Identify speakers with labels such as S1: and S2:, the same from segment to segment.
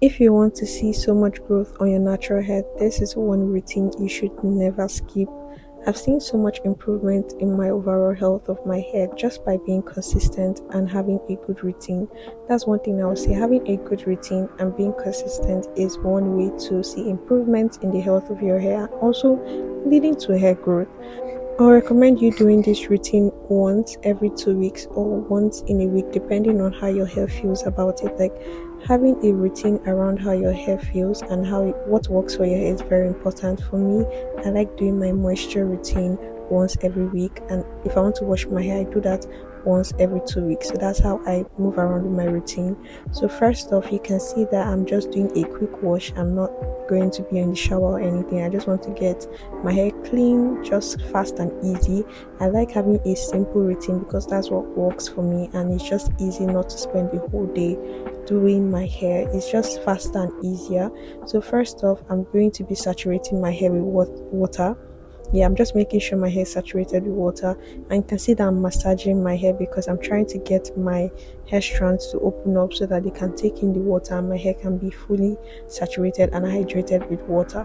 S1: If you want to see so much growth on your natural hair, this is one routine you should never skip. I've seen so much improvement in my overall health of my hair just by being consistent and having a good routine. That's one thing I would say. Having a good routine and being consistent is one way to see improvement in the health of your hair, also leading to hair growth. I'll recommend you doing this routine once every 2 weeks or once in a week, depending on how your hair feels about it. Like having a routine around how your hair feels and what works for your hair is very important. For me, I like doing my moisture routine once every week, and if I want to wash my hair, I do that once every 2 weeks. So that's how I move around with my routine. So first off, you can see that I'm just doing a quick wash. I'm not going to be in the shower or anything. I just want to get my hair clean, just fast and easy. I like having a simple routine because that's what works for me, and it's just easy not to spend the whole day doing my hair. It's just faster and easier. So first off, I'm going to be saturating my hair with water. Yeah, I'm just making sure my hair is saturated with water, and you can see that I'm massaging my hair because I'm trying to get my hair strands to open up so that they can take in the water and my hair can be fully saturated and hydrated with water.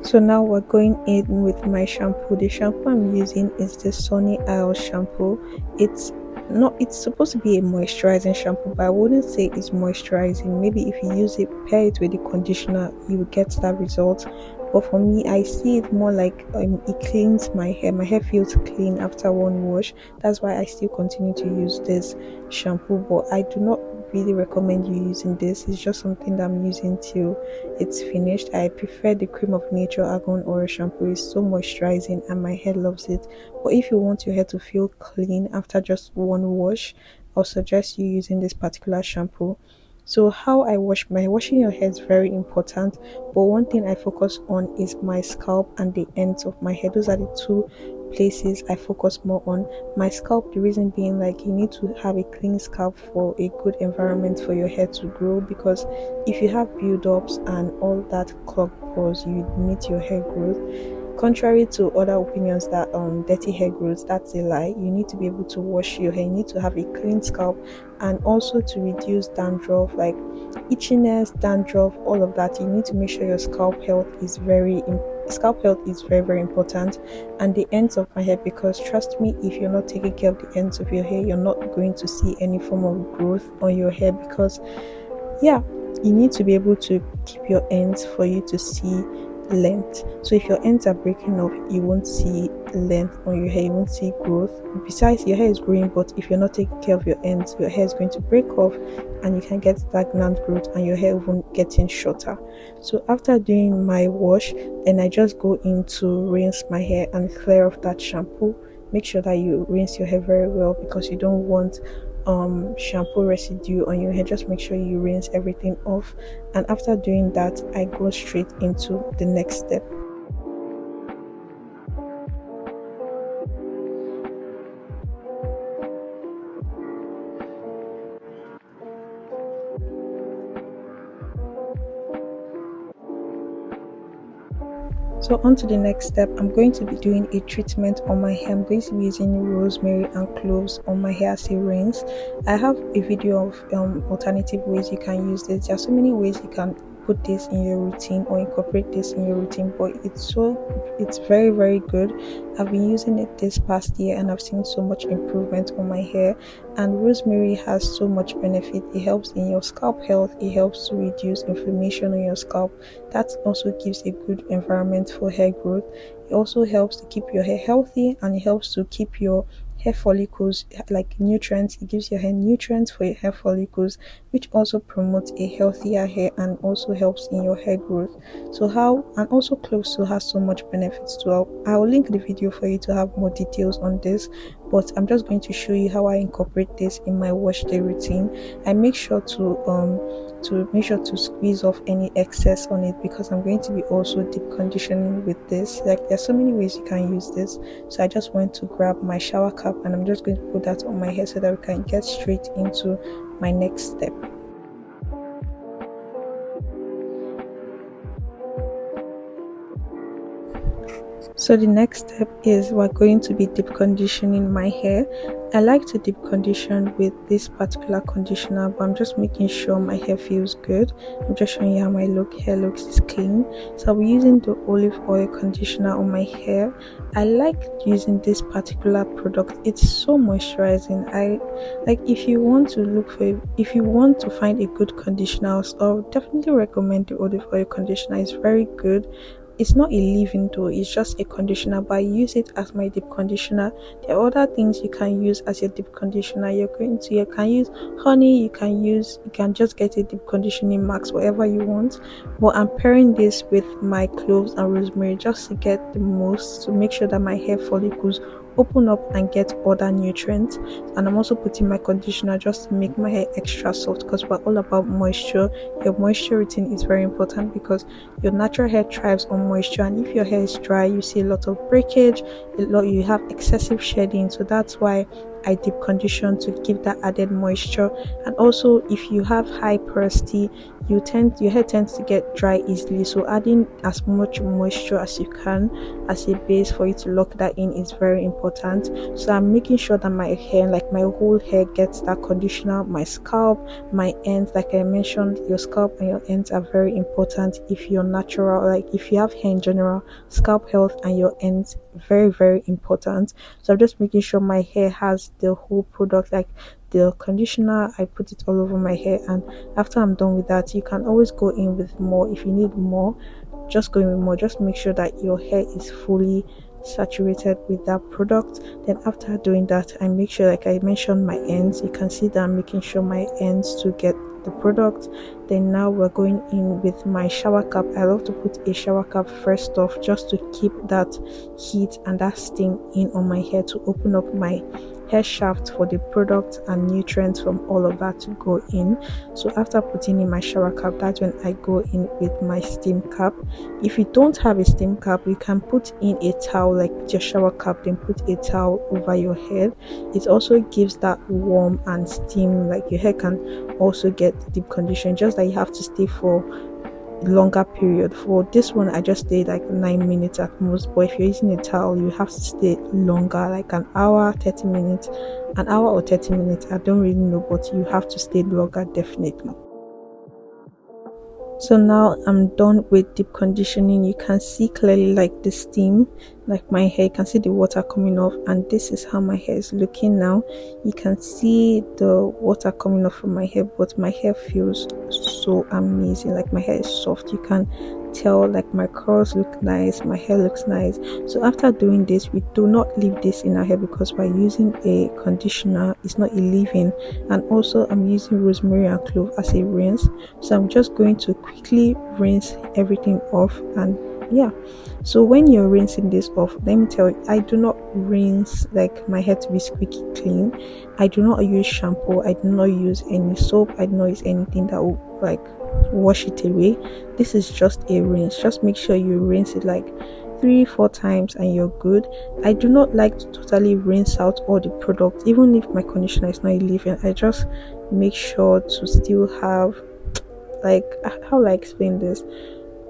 S1: So now we're going in with my shampoo. The shampoo I'm using is the Sunny Isle shampoo. It's not it's supposed to be a moisturizing shampoo, but I wouldn't say it's moisturizing. Maybe if you use it, pair it with the conditioner, you will get that result. But for me, I see it more like it cleans my hair. My hair feels clean after one wash. That's why I still continue to use this shampoo. But I do not really recommend you using this. It's just something that I'm using till it's finished. I prefer the cream of nature argan oil shampoo. It's so moisturizing and my hair loves it. But if you want your hair to feel clean after just one wash, I'll suggest you using this particular shampoo. So how I wash my hair, washing your hair is very important, but one thing I focus on is my scalp and the ends of my hair. Those are the two places I focus more on. My scalp, the reason being, like, you need to have a clean scalp for a good environment for your hair to grow, because if you have build-ups and all that clogged pores, you limit your hair growth. Contrary to other opinions that dirty hair grows, that's a lie. You need to be able to wash your hair. You need to have a clean scalp, and also to reduce dandruff, like itchiness, dandruff, all of that. You need to make sure your scalp health is very, very important. And the ends of my hair, because trust me, if you're not taking care of the ends of your hair, you're not going to see any form of growth on your hair, because yeah, you need to be able to keep your ends for you to see length. So if your ends are breaking off, you won't see length on your hair, you won't see growth. Besides, your hair is growing, but if you're not taking care of your ends, your hair is going to break off and you can get stagnant growth and your hair won't getting shorter. So after doing my wash, then I just go in to rinse my hair and clear off that shampoo. Make sure that you rinse your hair very well, because you don't want shampoo residue on your hair. Just make sure you rinse everything off, and after doing that, I go straight into the next step. So on to the next step, I'm going to be doing a treatment on my hair. I'm going to be using rosemary and cloves on my hair as a rinse. I have a video of alternative ways you can use this. There are so many ways you can put this in your routine or incorporate this in your routine, but it's very, very good. I've been using it this past year and I've seen so much improvement on my hair. And rosemary has so much benefit. It helps in your scalp health. It helps to reduce inflammation on your scalp. That also gives a good environment for hair growth. It also helps to keep your hair healthy, and it helps to keep your hair follicles, like nutrients. It gives your hair nutrients for your hair follicles, which also promotes a healthier hair and also helps in your hair growth. So how, and also cloves too has so much benefits too. I'll link the video for you to have more details on this, but I'm just going to show you how I incorporate this in my wash day routine. I make sure to squeeze off any excess on it, because I'm going to be also deep conditioning with this. Like, there's so many ways you can use this. So I just went to grab my shower cap and I'm just going to put that on my hair so that we can get straight into my next step. So the next step is we're going to be deep conditioning my hair. I like to deep condition with this particular conditioner, but I'm just making sure my hair feels good. I'm just showing you how my hair looks is clean. So I'll be using the olive oil conditioner on my hair. I like using this particular product. It's so moisturizing. I like if you want to find a good conditioner, I'll definitely recommend the olive oil conditioner. It's very good. It's not a leave-in though, it's just a conditioner, but I use it as my deep conditioner. There are other things you can use as your deep conditioner. You can use honey, you can just get a deep conditioning max, whatever you want. But I'm pairing this with my cloves and rosemary just to get the most, to make sure that my hair follicles open up and get other nutrients. And I'm also putting my conditioner just to make my hair extra soft, because we're all about moisture. Your moisture routine is very important because your natural hair thrives on moisture, and if your hair is dry, you see a lot of breakage, you have excessive shedding. So that's why I deep condition to give that added moisture. And also, if you have high porosity, your hair tends to get dry easily, so adding as much moisture as you can as a base for you to lock that in is very important. So I'm making sure that my hair, like my whole hair, gets that conditioner. My scalp, my ends, like I mentioned, your scalp and your ends are very important. If you're natural, like if you have hair in general, scalp health and your ends very, very important. So I'm just making sure my hair has the whole product, like the conditioner. I put it all over my hair, and after I'm done with that, you can always go in with more. If you need more, just go in with more. Just make sure that your hair is fully saturated with that product. Then after doing that, I make sure, like I mentioned, my ends, you can see that I'm making sure my ends to get the product. Then now we're going in with my shower cap. I love to put a shower cap first off, just to keep that heat and that steam in on my hair, to open up my hair shaft for the product and nutrients from all of that to go in. So after putting in my shower cap, that's when I go in with my steam cap. If you don't have a steam cap, you can put in a towel, like put your shower cap, then put a towel over your head. It also gives that warm and steam, like your hair can also get deep condition, just that you have to stay for longer period. For this one, I just stayed like 9 minutes at most, but if you're using a towel, you have to stay longer, like an hour, 30 minutes, an hour or 30 minutes. I don't really know, but you have to stay longer definitely. So now I'm done with deep conditioning. You can see clearly like the steam, like my hair, you can see the water coming off, and this is how my hair is looking now. You can see the water coming off from my hair, but my hair feels so amazing. Like my hair is soft. You can tell, like my curls look nice, my hair looks nice. So after doing this, we do not leave this in our hair, because by using a conditioner, it's not a leave-in. And also I'm using rosemary and clove as a rinse, so I'm just going to quickly rinse everything off. And yeah, so when you're rinsing this off, let me tell you, I do not rinse like my hair to be squeaky clean. I do not use shampoo, I do not use any soap, I do not use anything that will like wash it away. This is just a rinse. Just make sure you rinse it like 3-4 times and you're good. I do not like to totally rinse out all the product, even if my conditioner is not a leave-in. I just make sure to still have, like, how will I explain this,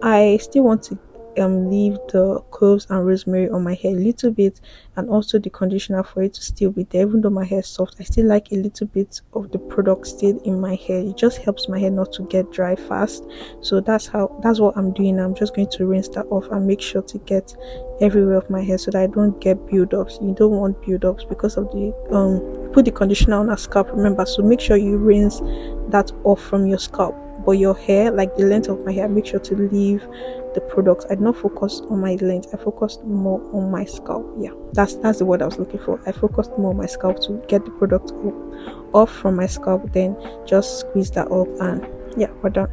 S1: I still want to leave the cloves and rosemary on my hair a little bit, and also the conditioner for it to still be there. Even though my hair is soft, I still like a little bit of the product still in my hair. It just helps my hair not to get dry fast. So that's what I'm doing. I'm just going to rinse that off and make sure to get everywhere of my hair, so that I don't get build-ups. You don't want build-ups because of the put the conditioner on a scalp, remember. So make sure you rinse that off from your scalp. But your hair, like the length of my hair, make sure to leave the products. I did not focus on my length, I focused more on my scalp. Yeah, that's the word I was looking for. I focused more on my scalp to get the product off from my scalp, then just squeeze that up, and yeah, we're done.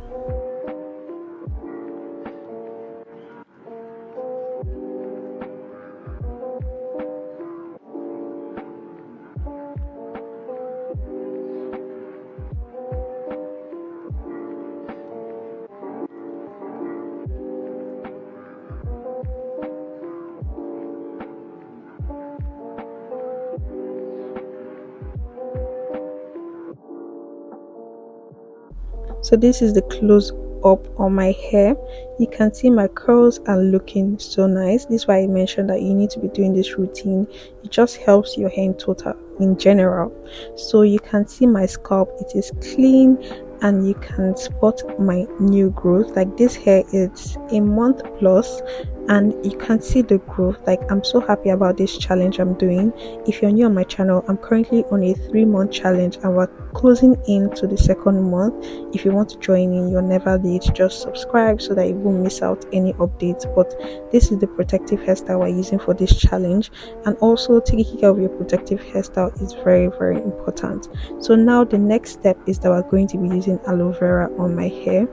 S1: So this is the close up on my hair. You can see my curls are looking so nice. This is why I mentioned that you need to be doing this routine. It just helps your hair in total, in general. So you can see my scalp, it is clean, and you can spot my new growth. Like, this hair is a month plus, and you can see the growth. Like, I'm so happy about this challenge I'm doing. If you're new on my channel, I'm currently on a 3-month challenge, and we're closing in to the second month. If you want to join in, you're never late. Just subscribe so that you won't miss out any updates. But this is the protective hairstyle we're using for this challenge, and also taking care of your protective hairstyle is very, very important. So now the next step is that we're going to be using aloe vera on my hair.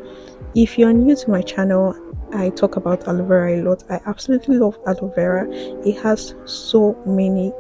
S1: If you're new to my channel, I talk about aloe vera a lot. I absolutely love aloe vera. It has so many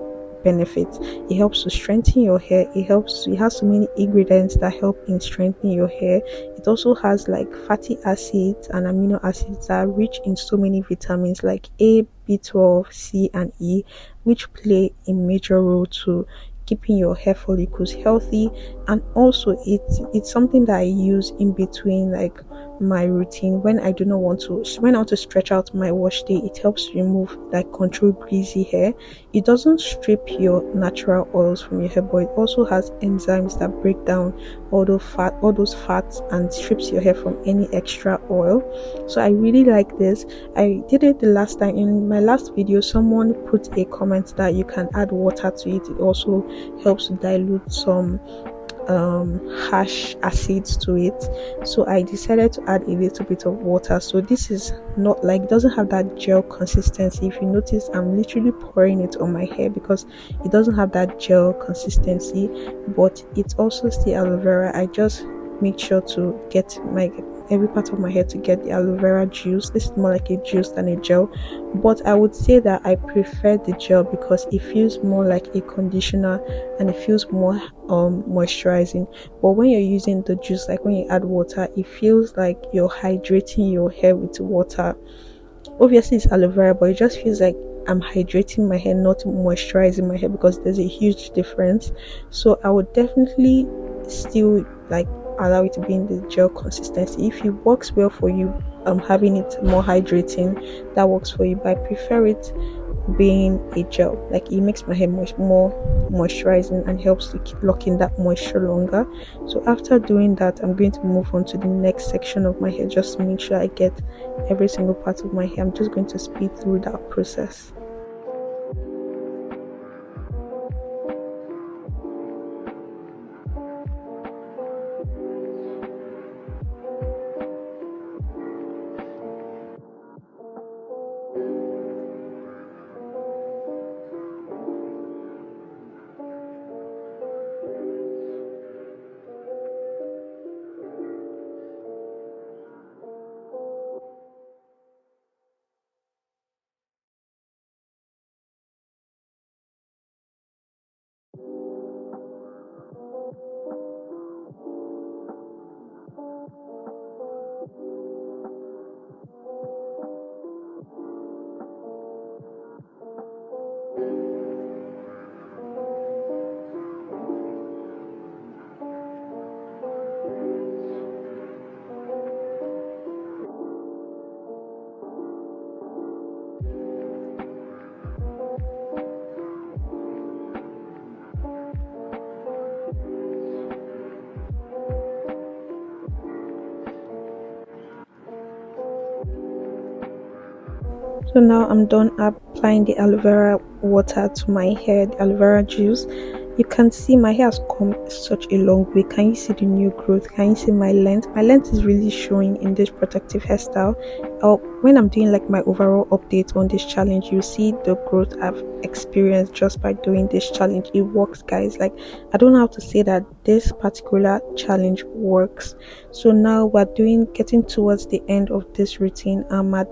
S1: benefits. It helps to strengthen your hair. It has so many ingredients that help in strengthening your hair. It also has like fatty acids and amino acids that are rich in so many vitamins like A, B12, C, and E, which play a major role to keeping your hair follicles healthy. And also it's something that I use in between like my routine when I want to stretch out my wash day. It helps remove, like, control greasy hair. It doesn't strip your natural oils from your hair, but it also has enzymes that break down all those fats and strips your hair from any extra oil. So I really like this. I did it the last time. In my last video, someone put a comment that you can add water to it. It also helps to dilute some harsh acids to it. So I decided to add a little bit of water. So this is not like, it doesn't have that gel consistency. If you notice, I'm literally pouring it on my hair because it doesn't have that gel consistency, but it's also still aloe vera. I just make sure to get every part of my hair to get the aloe vera juice. This is more like a juice than a gel, but I would say that I prefer the gel because it feels more like a conditioner and it feels more moisturizing. But when you're using the juice, like when you add water, it feels like you're hydrating your hair with water. Obviously it's aloe vera, but it just feels like I'm hydrating my hair, not moisturizing my hair, because there's a huge difference. So I would definitely still like allow it to be in the gel consistency. If it works well for you, having it more hydrating, that works for you, but I prefer it being a gel. Like, it makes my hair much more moisturizing and helps to keep locking that moisture longer. So after doing that, I'm going to move on to the next section of my hair just to make sure I get every single part of my hair. I'm just going to speed through that process. So now I'm done applying the aloe vera water to my hair, the aloe vera juice. You can see my hair has come such a long way. Can you see the new growth? Can you see my length? My length is really showing in this protective hairstyle. When I'm doing like my overall update on this challenge, you see the growth I've experienced just by doing this challenge. It works, guys. Like, I don't know how to say that this particular challenge works. So now we're getting towards the end of this routine. I'm at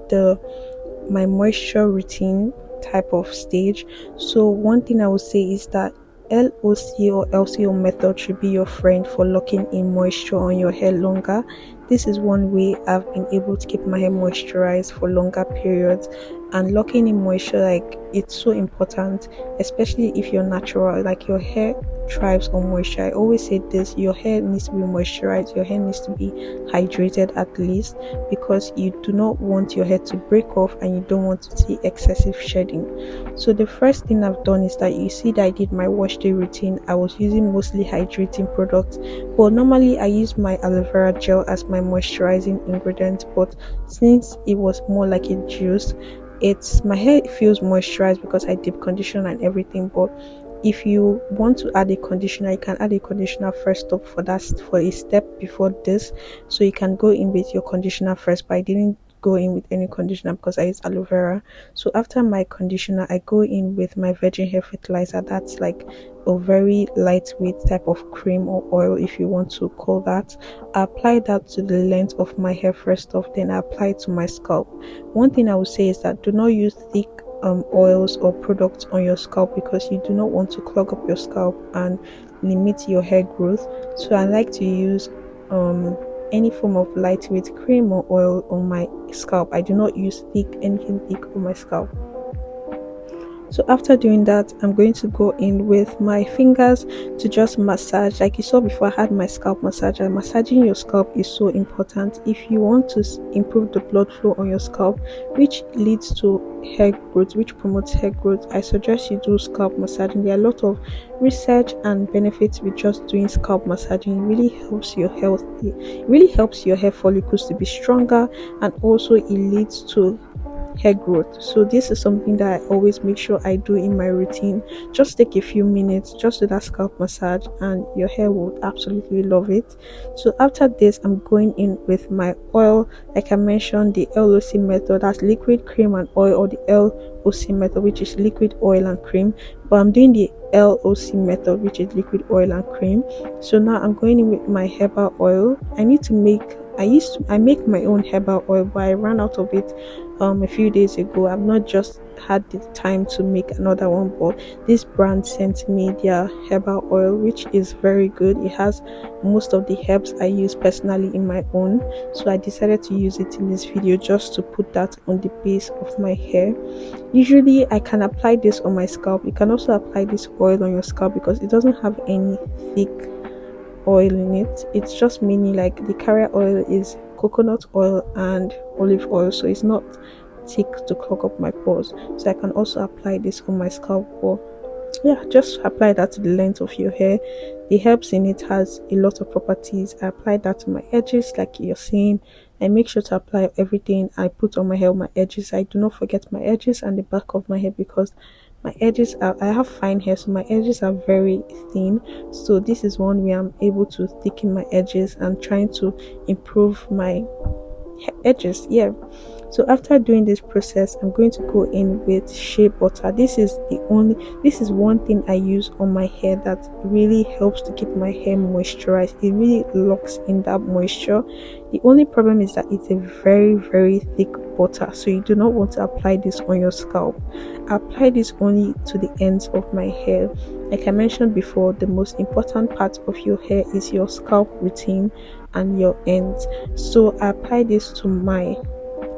S1: my moisture routine type of stage. So one thing I would say is that LOC or LCO method should be your friend for locking in moisture on your hair longer. this is one way I've been able to keep my hair moisturized for longer periods. And locking in moisture, like, it's so important, especially if you're natural, like your hair thrives on moisture. I always say this: your hair needs to be moisturized, your hair needs to be hydrated at least, because you do not want your hair to break off and you don't want to see excessive shedding. So the first thing I've done is that you see that I did my wash day routine. I was using mostly hydrating products, but normally I use my aloe vera gel as my moisturizing ingredient, but since it was more like a juice, it's my hair feels moisturized because I deep condition and everything. But if you want to add a conditioner, you can add a conditioner first up for that, for a step before this. So you can go in with your conditioner first, but I didn't go in with any conditioner because I use aloe vera. So after my conditioner, I go in with my virgin hair fertilizer. That's like a very lightweight type of cream or oil, if you want to call that. I apply that to the length of my hair first off, then I apply it to my scalp. One thing I would say is that do not use thick oils or products on your scalp, because you do not want to clog up your scalp and limit your hair growth. So I like to use any form of lightweight cream or oil on my scalp. I do not use anything thick on my scalp. So after doing that, I'm going to go in with my fingers to just massage. Like you saw before, I had my scalp massager. Massaging your scalp is so important if you want to improve the blood flow on your scalp, which leads to hair growth, which promotes hair growth. I suggest you do scalp massaging. There are a lot of research and benefits with just doing scalp massaging. It really helps your health. It really helps your hair follicles to be stronger, and also it leads to hair growth. So this is something that I always make sure I do in my routine. Just take a few minutes, just do that scalp massage, and your hair will absolutely love it. So after this, I'm going in with my oil. Like I mentioned, the LOC method, that's liquid, cream and oil, or the LOC method, which is liquid, oil and cream. But I'm doing the LOC method, which is liquid, oil and cream. So now I'm going in with my herbal oil. I make my own herbal oil, but I ran out of it a few days ago. I've not just had the time to make another one, but this brand sent me their herbal oil, which is very good. It has most of the herbs I use personally in my own, so I decided to use it in this video just to put that on the base of my hair. Usually I can apply this on my scalp. You can also apply this oil on your scalp because it doesn't have any thick oil in it. It's just mainly like the carrier oil is coconut oil and olive oil, so it's not thick to clog up my pores. So I can also apply this on my scalp, or yeah, just apply that to the length of your hair. The herbs in it has a lot of properties. I apply that to my edges, like you're seeing. I make sure to apply everything I put on my hair, my edges. I do not forget my edges and the back of my hair, because my edges are, I have fine hair, so my edges are very thin. So this is one way I'm able to thicken my edges and trying to improve my edges. Yeah. So after doing this process, I'm going to go in with shea butter. This is one thing I use on my hair that really helps to keep my hair moisturized. It really locks in that moisture. The only problem is that it's a very, very thick butter, so you do not want to apply this on your scalp. I apply this only to the ends of my hair. Like I mentioned before, the most important part of your hair is your scalp routine and your ends. So I apply this to my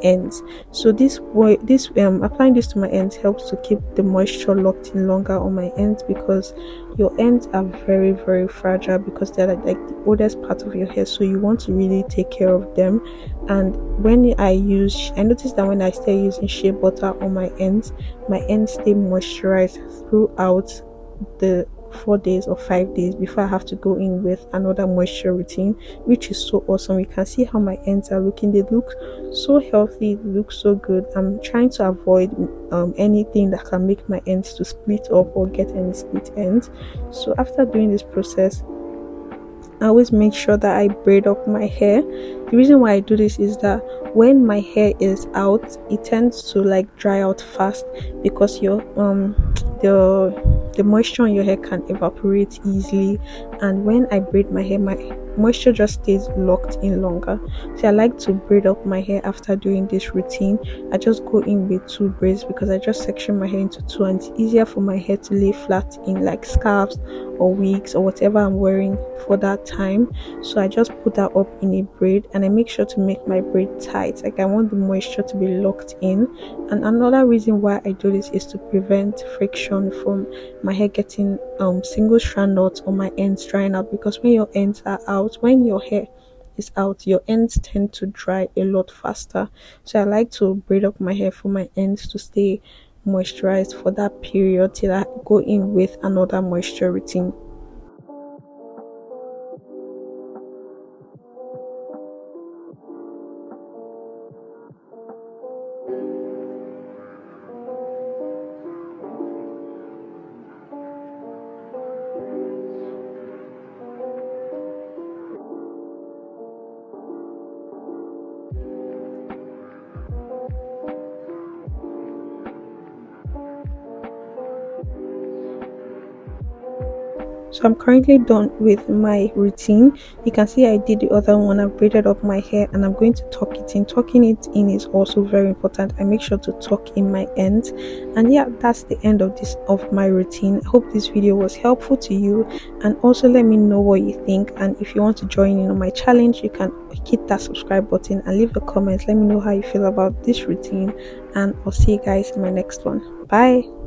S1: ends. So applying this to my ends helps to keep the moisture locked in longer on my ends, because your ends are very, very fragile, because they're like the oldest part of your hair, so you want to really take care of them. And when I noticed that when I start using shea butter on my ends stay moisturized throughout the 4 days or 5 days before I have to go in with another moisture routine, which is so awesome. You can see how my ends are looking. They look so healthy, they look so good. I'm trying to avoid anything that can make my ends to split up or get any split ends. So after doing this process, I always make sure that I braid up my hair. The reason why I do this is that when my hair is out, it tends to like dry out fast, because your the moisture on your hair can evaporate easily. And when I braid my hair, moisture just stays locked in longer. So I like to braid up my hair after doing this routine. I just go in with two braids because I just section my hair into two, and it's easier for my hair to lay flat in like scarves or wigs or whatever I'm wearing for that time. So I just put that up in a braid, and I make sure to make my braid tight. Like I want the moisture to be locked in. And another reason why I do this is to prevent friction from my hair getting single strand knots on my ends drying out, because when your ends are out, when your hair is out, your ends tend to dry a lot faster. So I like to braid up my hair for my ends to stay moisturized for that period till I go in with another moisture routine. So I'm currently done with my routine. You can see I did the other one. I braided up my hair and I'm going to tuck it in. Tucking it in is also very important. I make sure to tuck in my ends. And yeah, that's the end of my routine. I hope this video was helpful to you, and also let me know what you think. And if you want to join in on my challenge, you can hit that subscribe button and leave a comment. Let me know how you feel about this routine, and I'll see you guys in my next one. Bye.